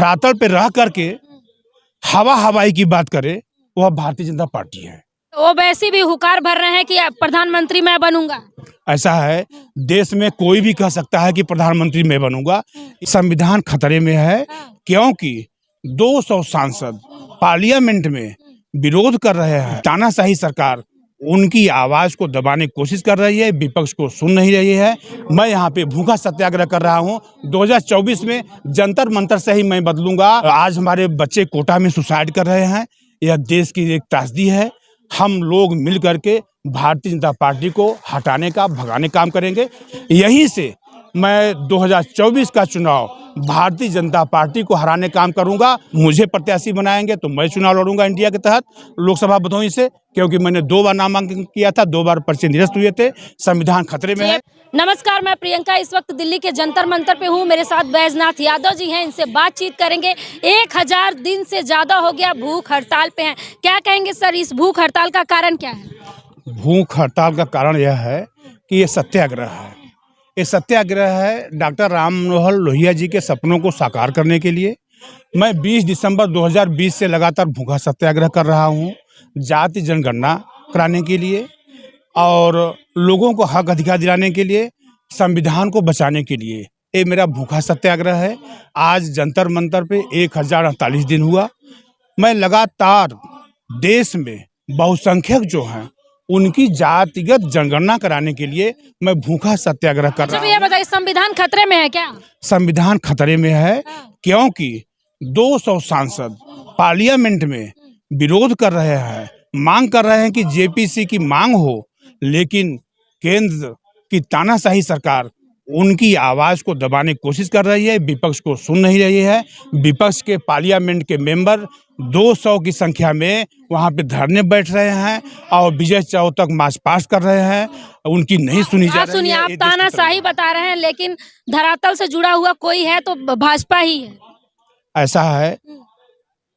धरातल पे रह करके हवा हवाई की बात करे वह भारतीय जनता पार्टी है। ओवैसी भी हुकार भर रहे हैं कि प्रधानमंत्री मैं बनूंगा। ऐसा है, देश में कोई भी कह सकता है कि प्रधानमंत्री मैं बनूंगा। संविधान खतरे में है क्योंकि 200 सांसद पार्लियामेंट में विरोध कर रहे हैं। तानाशाही सरकार उनकी आवाज को दबाने की कोशिश कर रही है, विपक्ष को सुन नहीं रही है। मैं यहाँ पे भूखा सत्याग्रह कर रहा हूँ। 2024 में जंतर मंतर से ही मैं बदलूंगा। आज हमारे बच्चे कोटा में सुसाइड कर रहे हैं, यह देश की एक त्रासदी है। हम लोग मिल करके भारतीय जनता पार्टी को हटाने का, भगाने का काम करेंगे। यहीं से मैं 2024 का चुनाव भारतीय जनता पार्टी को हराने का काम करूंगा। मुझे प्रत्याशी बनाएंगे तो मैं चुनाव लड़ूंगा इंडिया के तहत लोकसभा भदोही से, क्योंकि मैंने 2 बार नामांकन किया था, 2 बार पर्चे निरस्त हुए थे। संविधान खतरे में है। नमस्कार, मैं प्रियंका इस वक्त दिल्ली के जंतर मंतर पे हूँ। मेरे साथ बैजनाथ यादव जी हैं, इनसे बातचीत करेंगे। 1000 दिन से ज्यादा हो गया भूख हड़ताल पे हैं। क्या कहेंगे सर, इस भूख हड़ताल का कारण क्या है? भूख हड़ताल का कारण यह है कि ये सत्याग्रह है। ये सत्याग्रह है डॉक्टर राम मनोहर लोहिया जी के सपनों को साकार करने के लिए। मैं 20 दिसंबर 2020 से लगातार भूखा सत्याग्रह कर रहा हूँ, जाति जनगणना कराने के लिए और लोगों को हक अधिकार दिलाने के लिए, संविधान को बचाने के लिए। ये मेरा भूखा सत्याग्रह है। आज जंतर मंतर पे 1048 दिन हुआ। मैं लगातार देश में बहुसंख्यक जो हैं उनकी जातिगत जनगणना कराने के लिए मैं भूखा सत्याग्रह कर रहा हूँ। ये बताइए, संविधान खतरे में है क्या? संविधान खतरे में है क्योंकि 200 सांसद पार्लियामेंट में विरोध कर रहे हैं, मांग कर रहे हैं कि जेपीसी की मांग हो, लेकिन केंद्र की तानाशाही सरकार उनकी आवाज को दबाने की कोशिश कर रही है, विपक्ष को सुन नहीं रही है। विपक्ष के पार्लियामेंट के मेंबर 200 की संख्या में वहां पे धरने बैठ रहे हैं और विजय चौक तक मार्च पास्ट कर रहे हैं, उनकी नहीं सुनी जा रही है। सुनिए, आप तानाशाही बता रहे हैं, लेकिन धरातल से जुड़ा हुआ कोई है तो भाजपा ही है। ऐसा है,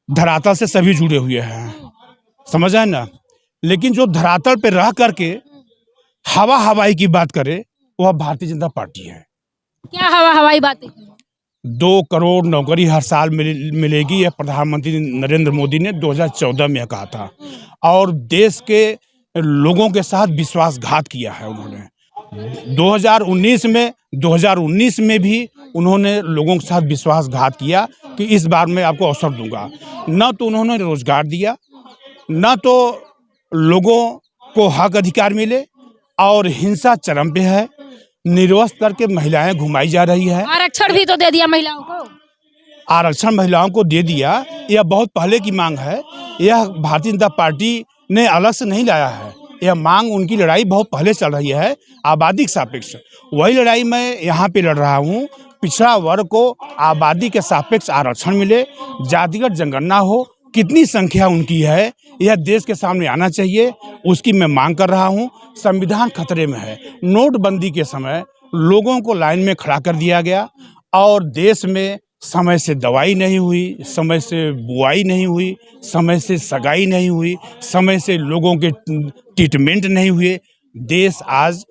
धरातल से सभी जुड़े हुए हैं, समझ आए ना। लेकिन जो धरातल पे रह करके हवा हवाई की बात करे वह भारतीय जनता पार्टी है। क्या हवा हवाई बातें? 2 करोड़ नौकरी हर साल मिलेगी, यह प्रधानमंत्री नरेंद्र मोदी ने 2014 में कहा था और देश के लोगों के साथ विश्वासघात किया है उन्होंने। 2019 में भी उन्होंने लोगों के साथ विश्वासघात किया कि इस बार मैं आपको अवसर दूंगा। न तो उन्होंने रोजगार दिया, न तो लोगों को हक अधिकार मिले, और हिंसा चरम पे है। निर्वस्त्र करके महिलाएं घुमाई जा रही है। आरक्षण भी तो दे दिया महिलाओं को। आरक्षण महिलाओं को दे दिया, यह बहुत पहले की मांग है। यह भारतीय जनता पार्टी ने अलग से नहीं लाया है। यह मांग, उनकी लड़ाई बहुत पहले चल रही है, आबादी के सापेक्ष। वही लड़ाई मैं यहाँ पे लड़ रहा हूँ। पिछड़ा वर्ग को आबादी के सापेक्ष आरक्षण मिले, जातिगत जनगणना हो, कितनी संख्या उनकी है यह देश के सामने आना चाहिए, उसकी मैं मांग कर रहा हूं। संविधान खतरे में है। नोटबंदी के समय लोगों को लाइन में खड़ा कर दिया गया और देश में समय से दवाई नहीं हुई, समय से बुआई नहीं हुई, समय से सगाई नहीं हुई, समय से लोगों के ट्रीटमेंट नहीं हुए। देश आज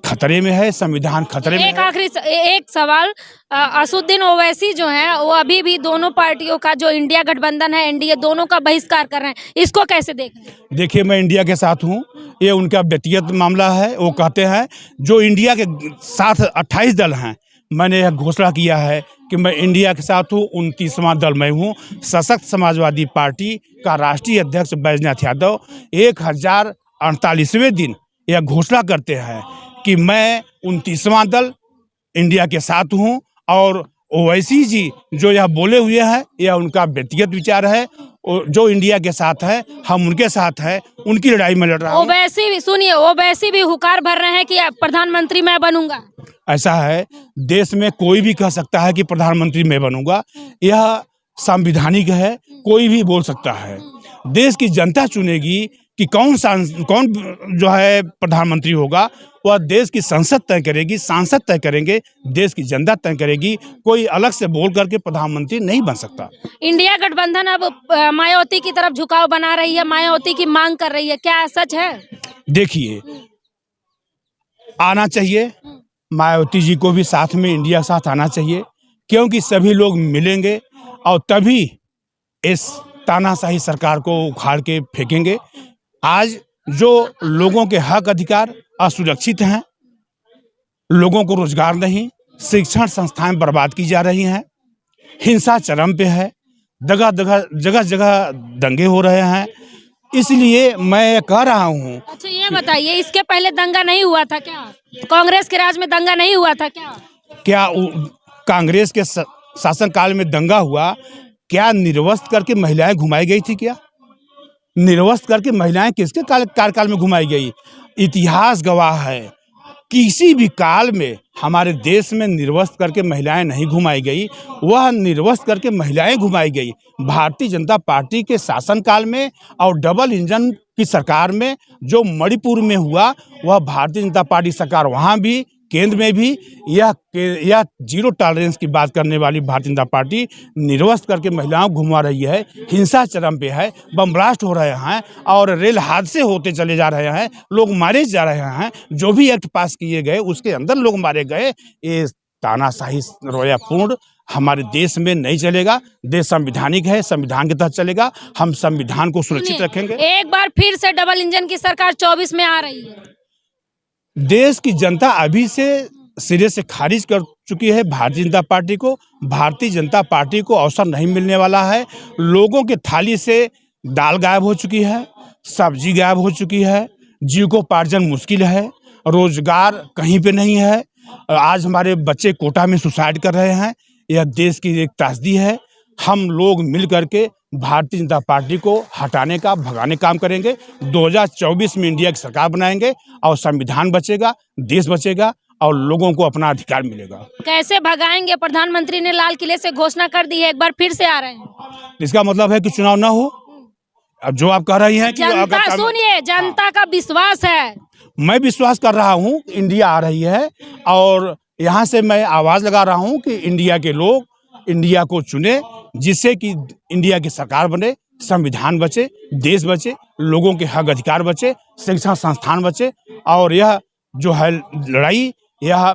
खतरे में है, संविधान खतरे में है। आखिरी एक सवाल, असदुद्दीन ओवैसी जो हैं वो अभी भी दोनों पार्टियों का, जो इंडिया गठबंधन है, एनडीए, दोनों का बहिष्कार कर रहे हैं। इसको कैसे देख रहे हैं? देखिए, मैं इंडिया के साथ हूँ, ये उनका व्यक्तिगत मामला है। वो कहते हैं जो इंडिया के साथ 28 दल हैं, मैंने यह घोषणा किया है कि मैं इंडिया के साथ हूँ, 29वां दल मैं हूँ। सशक्त समाजवादी पार्टी का राष्ट्रीय अध्यक्ष बैजनाथ यादव 1048वें दिन यह घोषणा करते हैं कि मैं 29वां दल इंडिया के साथ हूं, और ओवैसी जी जो यह बोले हुए हैं यह उनका व्यक्तिगत विचार है। जो इंडिया के साथ है, हम उनके साथ है, उनकी लड़ाई में लड़ रहा हूं। ओवैसी भी, सुनिए, ओवैसी भी हुकार भर रहे हैं कि प्रधानमंत्री मैं बनूंगा। ऐसा है, देश में कोई भी कह सकता है कि प्रधानमंत्री मैं बनूंगा। यह संवैधानिक है, कोई भी बोल सकता है। देश की जनता चुनेगी कि कौन जो है प्रधानमंत्री होगा। वह देश की संसद तय करेगी, सांसद तय करेंगे, देश की जनता तय करेगी। कोई अलग से बोल करके प्रधानमंत्री नहीं बन सकता। इंडिया गठबंधन अब मायावती की तरफ झुकाव बना रही है, मायावती की मांग कर रही है, क्या सच है? देखिए, आना चाहिए, मायावती जी को भी साथ में इंडिया के साथ आना चाहिए, क्योंकि सभी लोग मिलेंगे और तभी इस तानाशाही सरकार को उखाड़ के फेंकेंगे। आज जो लोगों के हक अधिकार असुरक्षित हैं, लोगों को रोजगार नहीं, शिक्षण संस्थाएं बर्बाद की जा रही हैं, हिंसा चरम पे है, जगह जगह दंगे हो रहे हैं। इसलिए मैं कह रहा हूँ, अच्छा ये बताइए, इसके पहले दंगा नहीं हुआ था क्या? कांग्रेस के राज में दंगा नहीं हुआ था क्या? क्या कांग्रेस के शासनकाल में दंगा हुआ? क्या निर्वस्त्र करके महिलाएं घुमाई गई थी? क्या निर्वस्त्र करके महिलाएं किसके कार्यकाल में घुमाई गई? इतिहास गवाह है, किसी भी काल में हमारे देश में निर्वस्त्र करके महिलाएं नहीं घुमाई गई। वह निर्वस्त्र करके महिलाएं घुमाई गई भारतीय जनता पार्टी के शासनकाल में, और डबल इंजन की सरकार में जो मणिपुर में हुआ, वह भारतीय जनता पार्टी सरकार वहाँ भी, केंद्र में भी यह जीरो टॉलरेंस की बात करने वाली भारतीय जनता पार्टी निर्वस्त्र करके महिलाओं को घुमा रही है। हिंसा चरम पे है, बम ब्लास्ट हो रहे हैं और रेल हादसे होते चले जा रहे हैं, लोग मारे जा रहे हैं। जो भी एक्ट पास किए गए उसके अंदर लोग मारे गए। ये तानाशाही रवैयापूर्ण हमारे देश में नहीं चलेगा। देश संवैधानिक है, संविधान के तहत चलेगा। हम संविधान को सुरक्षित रखेंगे। एक बार फिर से डबल इंजन की सरकार 24 में आ रही है। देश की जनता अभी से सिरे से खारिज कर चुकी है भारतीय जनता पार्टी को। भारतीय जनता पार्टी को अवसर नहीं मिलने वाला है। लोगों के थाली से दाल गायब हो चुकी है, सब्जी गायब हो चुकी है, जीविकोपार्जन मुश्किल है, रोजगार कहीं पे नहीं है। आज हमारे बच्चे कोटा में सुसाइड कर रहे हैं। यह देश की एक त्रासदी है। हम लोग मिल करके भारतीय जनता पार्टी को हटाने का, भगाने का काम करेंगे। 2024 में इंडिया की सरकार बनाएंगे और संविधान बचेगा, देश बचेगा और लोगों को अपना अधिकार मिलेगा। कैसे भगाएंगे? प्रधानमंत्री ने लाल किले से घोषणा कर दी है, एक बार फिर से आ रहे हैं। इसका मतलब है कि चुनाव ना हो। अब जो आप कह रही हैं कि सुनिए, जनता का विश्वास है। मैं विश्वास कर रहा हूँ इंडिया आ रही है, और यहाँ से मैं आवाज लगा रहा हूँ कि इंडिया के लोग इंडिया को चुने, जिससे कि इंडिया की सरकार बने, संविधान बचे, देश बचे, लोगों के हक अधिकार बचे, शिक्षण संस्थान बचे। और यह जो है लड़ाई, यह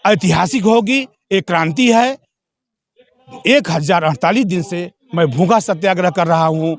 ऐतिहासिक होगी, एक क्रांति है। 1048 दिन से मैं भूखा सत्याग्रह कर रहा हूँ।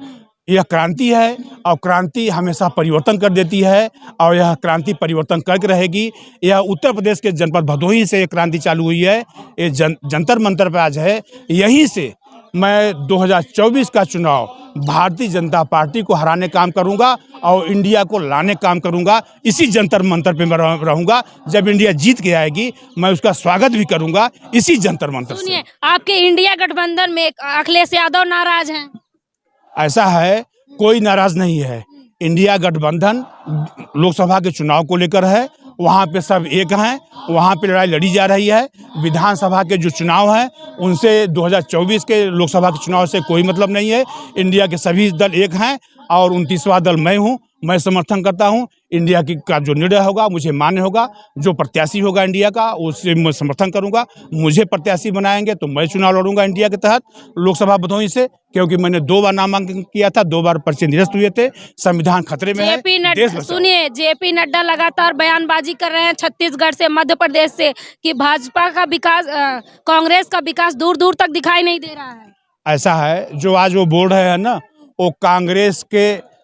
यह क्रांति है और क्रांति हमेशा परिवर्तन कर देती है, और यह क्रांति परिवर्तन करके रहेगी। यह उत्तर प्रदेश के जनपद भदोही से एक क्रांति चालू हुई है। ये जंतर मंतर पे आज है। यहीं से मैं 2024 का चुनाव भारतीय जनता पार्टी को हराने काम करूंगा और इंडिया को लाने काम करूंगा। इसी जंतर मंतर पे मैं रहूंगा। जब इंडिया जीत के आएगी मैं उसका स्वागत भी करूंगा इसी जंतर मंतर से। सुनिए, आपके इंडिया गठबंधन में अखिलेश यादव नाराज हैं। ऐसा है, कोई नाराज नहीं है। इंडिया गठबंधन लोकसभा के चुनाव को लेकर है। वहाँ पे सब एक हैं, वहाँ पे लड़ाई लड़ी जा रही है। विधानसभा के जो चुनाव हैं उनसे 2024 के लोकसभा के चुनाव से कोई मतलब नहीं है। इंडिया के सभी दल एक हैं और 29वां दल मैं हूँ। मैं समर्थन करता हूँ। इंडिया की का जो निर्णय होगा मुझे मान्य होगा। जो प्रत्याशी होगा इंडिया का उससे मैं समर्थन करूंगा। मुझे प्रत्याशी बनाएंगे तो मैं चुनाव लड़ूंगा इंडिया के तहत लोकसभा भदोही से, क्योंकि मैंने 2 बार नामांकन किया था, 2 बार पर्चे निरस्त हुए थे। संविधान खतरे में है। सुनिए, जेपी नड्डा लगातार बयानबाजी कर रहे हैं छत्तीसगढ़ से, मध्य प्रदेश से, कि भाजपा का विकास, कांग्रेस का विकास दूर दूर तक दिखाई नहीं दे रहा है। ऐसा है, जो आज वो बोल रहे हैं ना, वो कांग्रेस के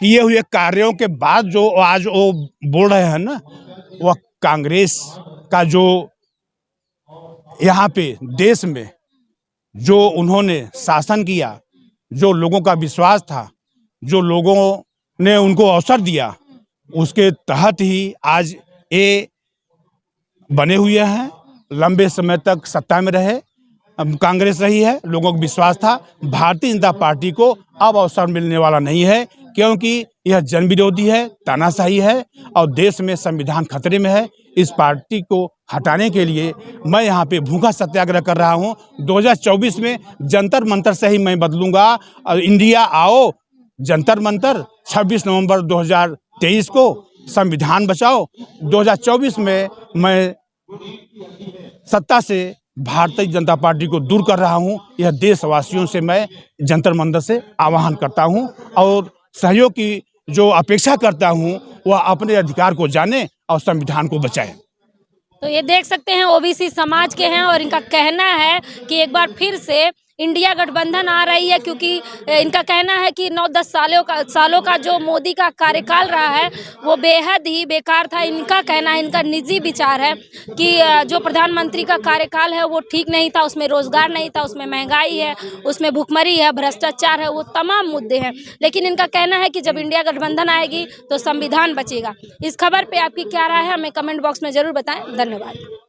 किए हुए कार्यों के बाद जो आज वो बोल रहे हैं ना, वह कांग्रेस का जो यहाँ पे देश में जो उन्होंने शासन किया, जो लोगों का विश्वास था, जो लोगों ने उनको अवसर दिया, उसके तहत ही आज ये बने हुए हैं। लंबे समय तक सत्ता में रहे, कांग्रेस रही है, लोगों को विश्वास था। भारतीय जनता पार्टी को अब अवसर मिलने वाला नहीं है, क्योंकि यह जन विरोधी है, तानाशाही है और देश में संविधान खतरे में है। इस पार्टी को हटाने के लिए मैं यहाँ पे भूखा सत्याग्रह कर रहा हूँ। 2024 में जंतर मंतर से ही मैं बदलूंगा। और इंडिया आओ जंतर मंतर 26 नवंबर 2023 को संविधान बचाओ। 2024 में मैं सत्ता से भारतीय जनता पार्टी को दूर कर रहा हूं। यह देशवासियों से मैं जंतर मंतर से आह्वान करता हूं और सहयोग की जो अपेक्षा करता हूं वह अपने अधिकार को जाने और संविधान को बचाए। तो ये देख सकते हैं ओबीसी समाज के हैं और इनका कहना है कि एक बार फिर से इंडिया गठबंधन आ रही है, क्योंकि इनका कहना है कि 9-10 सालों का जो मोदी का कार्यकाल रहा है वो बेहद ही बेकार था। इनका कहना है, इनका निजी विचार है कि जो प्रधानमंत्री का कार्यकाल है वो ठीक नहीं था, उसमें रोजगार नहीं था, उसमें महंगाई है, उसमें भुखमरी है, भ्रष्टाचार है, वो तमाम मुद्दे हैं। लेकिन इनका कहना है कि जब इंडिया गठबंधन आएगी तो संविधान बचेगा। इस खबर पे आपकी क्या राय है हमें कमेंट बॉक्स में जरूर बताएं। धन्यवाद।